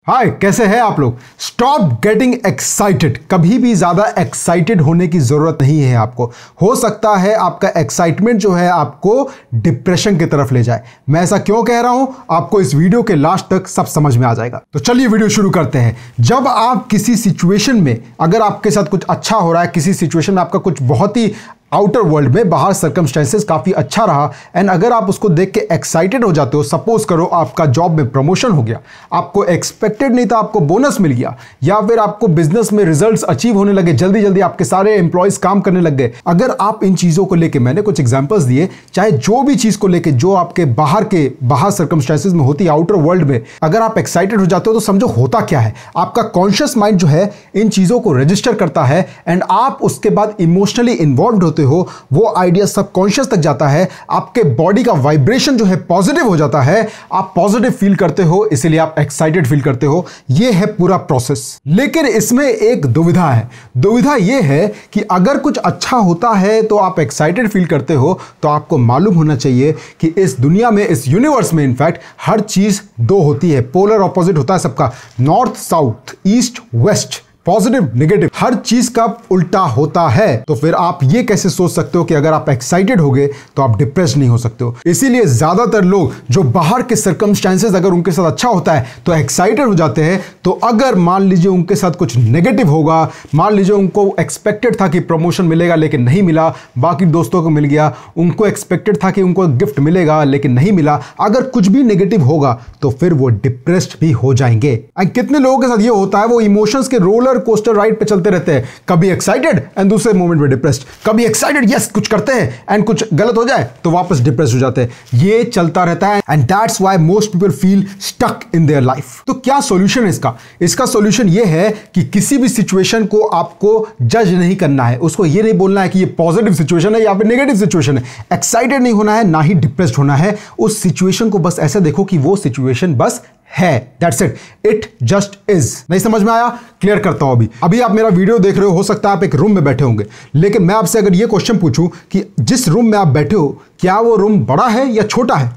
हाय, कैसे हैं आप लोग। Stop getting excited. कभी भी ज्यादा एक्साइटेड होने की जरूरत नहीं है आपको। हो सकता है आपका एक्साइटमेंट जो है आपको डिप्रेशन की तरफ ले जाए। मैं ऐसा क्यों कह रहा हूं आपको इस वीडियो के लास्ट तक सब समझ में आ जाएगा। तो चलिए वीडियो शुरू करते हैं। जब आप किसी सिचुएशन में, अगर आपके साथ कुछ अच्छा हो रहा है, किसी सिचुएशन में आपका कुछ बहुत ही आउटर वर्ल्ड में बाहर सर्कमस्टेंसेस काफी अच्छा रहा एंड अगर आप उसको देख के एक्साइटेड हो जाते हो, सपोज करो आपका जॉब में प्रमोशन हो गया, आपको एक्सपेक्टेड नहीं था, आपको बोनस मिल गया, या फिर आपको बिजनेस में रिजल्ट्स अचीव होने लगे, जल्दी जल्दी आपके सारे एम्प्लॉयज काम करने लग गए। अगर आप इन चीजों को लेके, मैंने कुछ एग्जांपल्स दिए, चाहे जो भी चीज को लेके जो आपके बाहर सर्कमस्टेंसेस में होती है, आउटर वर्ल्ड में, अगर आप एक्साइटेड हो जाते हो तो समझो होता क्या है। आपका कॉन्शियस माइंड जो है इन चीजों को रजिस्टर करता है एंड आप उसके बाद इमोशनली इन्वॉल्व होते हो। वो आइडिया सबकॉन्शियस तक जाता है, आपके बॉडी का वाइब्रेशन जो है पॉजिटिव हो जाता है, आप पॉजिटिव फील करते हो, इसलिए आप एक्साइटेड फील करते हो। ये है पूरा प्रोसेस। लेकिन इसमें एक दुविधा है। दुविधा ये है कि अगर कुछ अच्छा होता है तो आप एक्साइटेड फील करते हो, तो आपको मालूम होना चाहिए कि इस दुनिया में, इस यूनिवर्स में इनफैक्ट हर चीज दो होती है, पोलर ऑपोजिट होता है सबका, north south, east west, positive negative, हर चीज का उल्टा होता है। तो फिर आप ये कैसे सोच सकते हो कि अगर आप एक्साइटेड होगे तो आप डिप्रेस नहीं हो सकते हो। इसीलिए ज्यादातर लोग जो बाहर के सर्कमस्टेंसेस अगर उनके साथ अच्छा होता है तो एक्साइटेड हो जाते हैं, तो अगर मान लीजिए उनके साथ कुछ नेगेटिव होगा, मान लीजिए उनको एक्सपेक्टेड था कि प्रमोशन मिलेगा लेकिन नहीं मिला, बाकी दोस्तों को मिल गया, उनको एक्सपेक्टेड था कि उनको गिफ्ट मिलेगा लेकिन नहीं मिला, अगर कुछ भी नेगेटिव होगा तो फिर वो डिप्रेस्ड भी हो जाएंगे। कितने लोगों के साथ ये होता है, वो इमोशंस के रोलर कोस्टर राइड पे चलते रहते हैं, कभी एक्साइटेड एंड दूसरे मोमेंट में डिप्रेस्ड, कभी एक्साइटेड यस कुछ करते हैं एंड कुछ गलत हो जाए तो वापस डिप्रेस हो जाते हैं। ये चलता रहता है and that's why most people feel stuck in their life. तो क्या सॉल्यूशन है इसका? इसका सॉल्यूशन ये है कि किसी भी सिचुएशन को आपको जज नहीं करना है, उसको ये नहीं बोलना है कि ये पॉजिटिव सिचुएशन है या फिर नेगेटिव सिचुएशन है। एक्साइटेड नहीं होना है, ना ही डिप्रेस्ड होना है। उस सिचुएशन को बस ऐसे देखो कि वो सिचुएशन बस है, that's it, it just is. नहीं समझ में आया? क्लियर करता हूं। अभी आप मेरा वीडियो देख रहे हो सकता है आप एक रूम में बैठे होंगे, लेकिन मैं आपसे अगर ये क्वेश्चन पूछूं कि जिस रूम में आप बैठे हो, क्या वो रूम बड़ा है या छोटा है,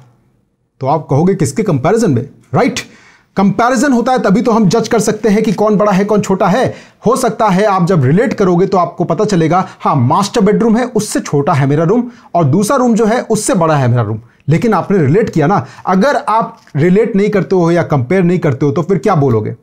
तो आप कहोगे किसके कंपैरिजन में, राइट? कंपैरिजन होता है तभी तो हम जज कर सकते हैं कि कौन बड़ा है कौन छोटा है। हो सकता है आप जब रिलेट करोगे तो आपको पता चलेगा, हाँ मास्टर बेडरूम है उससे छोटा है मेरा रूम और दूसरा रूम जो है उससे बड़ा है मेरा रूम। लेकिन आपने रिलेट किया ना। अगर आप रिलेट नहीं करते हो या कंपेयर नहीं करते हो तो फिर क्या बोलोगे?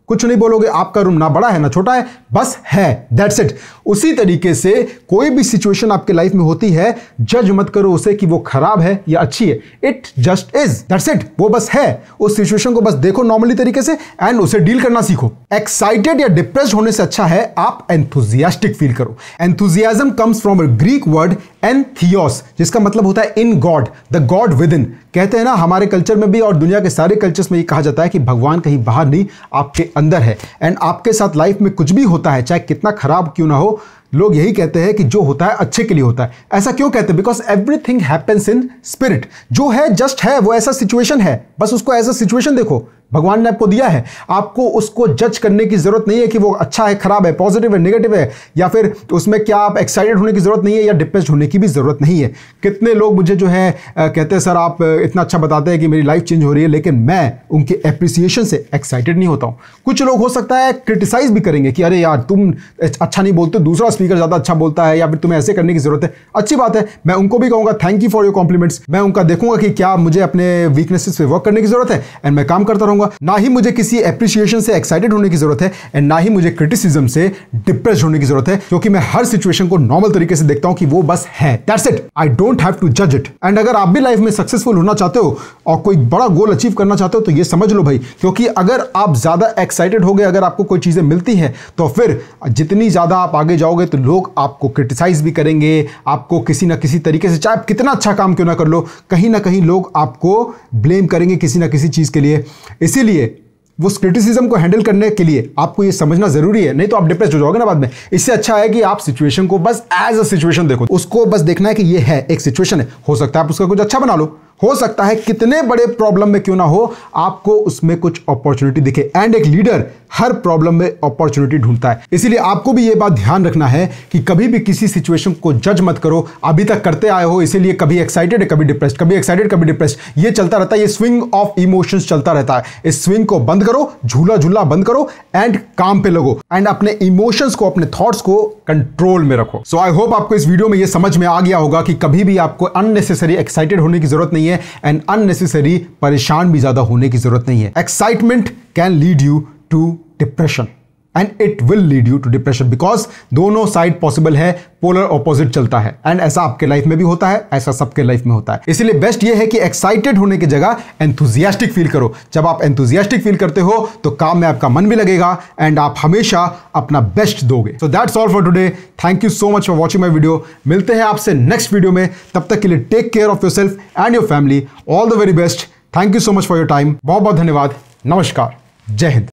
कुछ नहीं बोलोगे। आपका रूम ना बड़ा है ना छोटा है, बस है, दैट्स इट। उसी तरीके से कोई भी सिचुएशन आपके लाइफ में होती है, जज मत करो उसे कि वो खराब है या अच्छी है, it just is, that's it. वो बस है। उस सिचुएशन को बस देखो नॉर्मली तरीके से एंड उसे डील करना सीखो। एक्साइटेड या डिप्रेस्ड होने से अच्छा है आप एंथुजियास्टिक फील करो। Enthusiasm comes from a Greek word entheos, जिसका मतलब होता है in God, the God within. कहते हैं ना, हमारे कल्चर में भी और दुनिया के सारे कल्चर्स में ये कहा जाता है कि भगवान कहीं बाहर नहीं, आपके अंदर है। एंड आपके साथ लाइफ में कुछ भी होता है, चाहे कितना खराब क्यों ना हो, लोग यही कहते हैं कि जो होता है अच्छे के लिए होता है। ऐसा क्यों कहते हैं? Because everything happens in spirit. जो है जस्ट है, वो ऐसा सिचुएशन है, बस उसको एज अ सिचुएशन देखो। भगवान ने आपको दिया है, आपको उसको जज करने की जरूरत नहीं है कि वो अच्छा है, खराब है, पॉजिटिव है, नेगेटिव है, या फिर उसमें क्या आप एक्साइटेड होने की जरूरत नहीं है या डिप्रेस्ड होने की भी जरूरत नहीं है। कितने लोग मुझे जो है कहते हैं, सर आप इतना अच्छा बताते हैं कि मेरी लाइफ चेंज हो रही है, लेकिन मैं उनके एप्रिसिएशन से एक्साइटेड नहीं होता हूं। कुछ लोग हो सकता है क्रिटिसाइज भी करेंगे कि अरे यार तुम अच्छा नहीं बोलते, दूसरा स्पीकर ज्यादा अच्छा बोलता है, या फिर तुम्हें ऐसे करने की जरूरत है। अच्छी बात है, मैं उनको भी कहूंगा thank you for your compliments. मैं उनका देखूंगा कि क्या मुझे अपने वीकनेसेस पे वर्क करने की जरूरत है एंड मैं काम करता रहूंगा। ना ही मुझे किसी एप्रिसिएशन से एक्साइटेड होने की जरूरत है एंड ना ही मुझे क्रिटिसिज्म से डिप्रेस्ड होने की जरूरत है, क्योंकि मैं हर सिचुएशन को नॉर्मल तरीके से देखता हूं कि वो बस है, that's it. I don't have to जज इट। एंड अगर आप भी लाइफ में सक्सेसफुल होना चाहते हो और कोई बड़ा गोल अचीव करना चाहते हो तो ये समझ लो भाई, क्योंकि अगर आप ज्यादा एक्साइटेड हो गए, अगर आपको कोई चीजें मिलती हैं, तो फिर जितनी ज्यादा आप आगे जाओगे तो लोग आपको क्रिटिसाइज भी करेंगे, आपको किसी ना किसी तरीके से, चाहे आप कितना अच्छा काम क्यों ना कर लो, कहीं ना कहीं लोग आपको ब्लेम करेंगे किसी ना किसी चीज के लिए। इसीलिए उस क्रिटिसिज्म को हैंडल करने के लिए आपको ये समझना जरूरी है, नहीं तो आप डिप्रेस्ड हो जाओगे ना बाद में। इससे अच्छा है कि आप सिचुएशन को बस एज अ सिचुएशन देखो, उसको बस देखना है कि ये है एक सिचुएशन है, हो सकता है आप उसका कुछ अच्छा बना लो, हो सकता है कितने बड़े प्रॉब्लम में क्यों ना हो, आपको उसमें कुछ अपॉर्चुनिटी दिखे। एंड एक लीडर हर प्रॉब्लम में अपॉर्चुनिटी ढूंढता है। इसीलिए आपको भी यह बात ध्यान रखना है कि कभी भी किसी सिचुएशन को जज मत करो। अभी तक करते आए हो, इसीलिए कभी एक्साइटेड है कभी डिप्रेस्ड, कभी एक्साइटेड कभी डिप्रेस्ड, ये चलता रहता है। ये स्विंग ऑफ इमोशंस चलता रहता है। इस स्विंग को बंद करो, झूला झूला बंद करो एंड काम पे लगो एंड अपने इमोशंस को, अपने थॉट्स को कंट्रोल में रखो। सो आई होप आपको इस वीडियो में ये समझ में आ गया होगा कि कभी भी आपको अननेसेसरी एक्साइटेड होने की जरूरत नहीं है एंड अननेसेसरी परेशान भी ज्यादा होने की जरूरत नहीं है। Excitement can lead you to depression and it will lead you to depression, because दोनों साइड पॉसिबल है, पोलर ऑपोजिट चलता है। एंड ऐसा आपके लाइफ में भी होता है, ऐसा सबके लाइफ में होता है। इसीलिए बेस्ट ये है कि एक्साइटेड होने की जगह एंथुजियास्टिक फील करो। जब आप एंथुजियास्टिक फील करते हो तो काम में आपका मन भी लगेगा एंड आप हमेशा अपना बेस्ट दोगे। So that's all for today. Thank you so much for watching my video. मिलते हैं आपसे नेक्स्ट वीडियो में। तब तक के लिए take care of yourself and your family. All the very best. Thank you so much for your time. बहुत बहुत धन्यवाद। नमस्कार। जय हिंद।